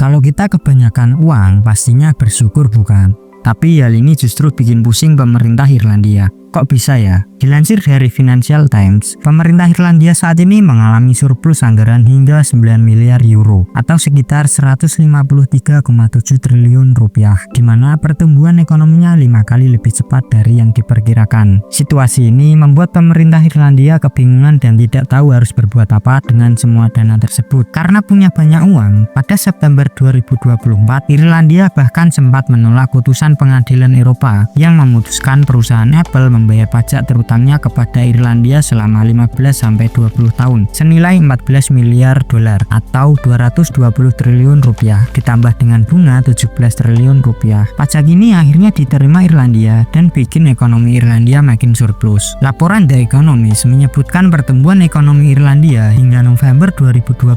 Kalau kita kebanyakan uang, pastinya bersyukur bukan? Tapi hal ini justru bikin pusing pemerintah Irlandia. Kok bisa ya? Dilansir dari Financial Times, pemerintah Irlandia saat ini mengalami surplus anggaran hingga 9 miliar euro atau sekitar 153,7 triliun rupiah, di mana pertumbuhan ekonominya 5 kali lebih cepat dari yang diperkirakan. Situasi ini membuat pemerintah Irlandia kebingungan dan tidak tahu harus berbuat apa dengan semua dana tersebut. Karena punya banyak uang, pada September 2024, Irlandia bahkan sempat menolak putusan pengadilan Eropa yang memutuskan perusahaan Apple membayar pajak terutangnya kepada Irlandia selama 15-20 tahun senilai 14 miliar dolar atau 220 triliun rupiah ditambah dengan bunga 17 triliun rupiah. Pajak ini akhirnya diterima Irlandia dan bikin ekonomi Irlandia makin surplus. Laporan The Economist menyebutkan pertumbuhan ekonomi Irlandia hingga November 2024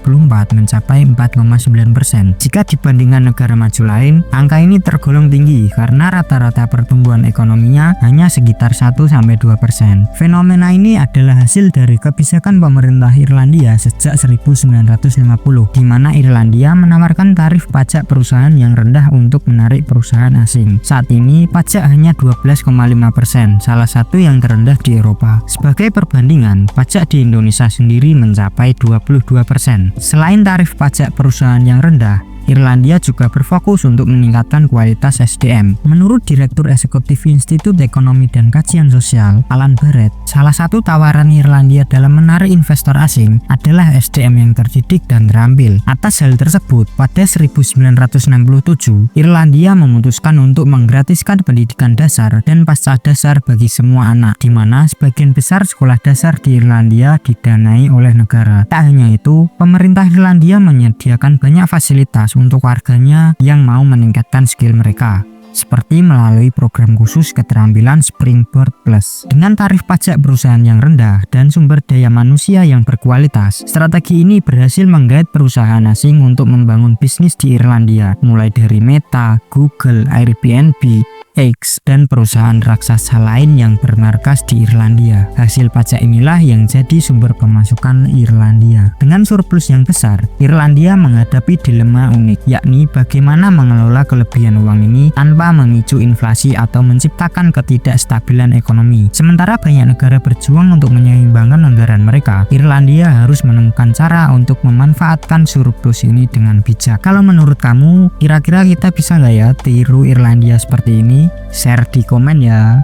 mencapai 4,9%. Jika dibandingkan negara maju lain, angka ini tergolong tinggi karena rata-rata pertumbuhan ekonominya hanya sekitar 1-2%. Fenomena ini adalah hasil dari kebijakan pemerintah Irlandia sejak 1950, di mana Irlandia menawarkan tarif pajak perusahaan yang rendah untuk menarik perusahaan asing. Saat ini pajak hanya 12,5%, salah satu yang terendah di Eropa. Sebagai perbandingan, pajak di Indonesia sendiri mencapai 22%. Selain tarif pajak perusahaan yang rendah, Irlandia juga berfokus untuk meningkatkan kualitas SDM. Menurut Direktur Eksekutif Institut Ekonomi dan Kajian Sosial, Alan Barrett, salah satu tawaran Irlandia dalam menarik investor asing adalah SDM yang terdidik dan terampil. Atas hal tersebut, pada 1967, Irlandia memutuskan untuk menggratiskan pendidikan dasar dan pasca dasar bagi semua anak, di mana sebagian besar sekolah dasar di Irlandia didanai oleh negara. Tak hanya itu, pemerintah Irlandia menyediakan banyak fasilitas untuk warganya yang mau meningkatkan skill mereka, seperti melalui program khusus keterampilan Springboard Plus. Dengan tarif pajak perusahaan yang rendah dan sumber daya manusia yang berkualitas, strategi ini berhasil menggait perusahaan asing untuk membangun bisnis di Irlandia, mulai dari Meta, Google, Airbnb, X, dan perusahaan raksasa lain yang bermarkas di Irlandia. Hasil pajak inilah yang jadi sumber pemasukan Irlandia. Dengan surplus yang besar, Irlandia menghadapi dilema unik, yakni bagaimana mengelola kelebihan uang ini tanpa memicu inflasi atau menciptakan ketidakstabilan ekonomi. Sementara banyak negara berjuang untuk menyeimbangkan anggaran mereka, Irlandia harus menemukan cara untuk memanfaatkan surplus ini dengan bijak. Kalau menurut kamu, kira-kira kita bisa nggak ya tiru Irlandia seperti ini? Share di komen ya.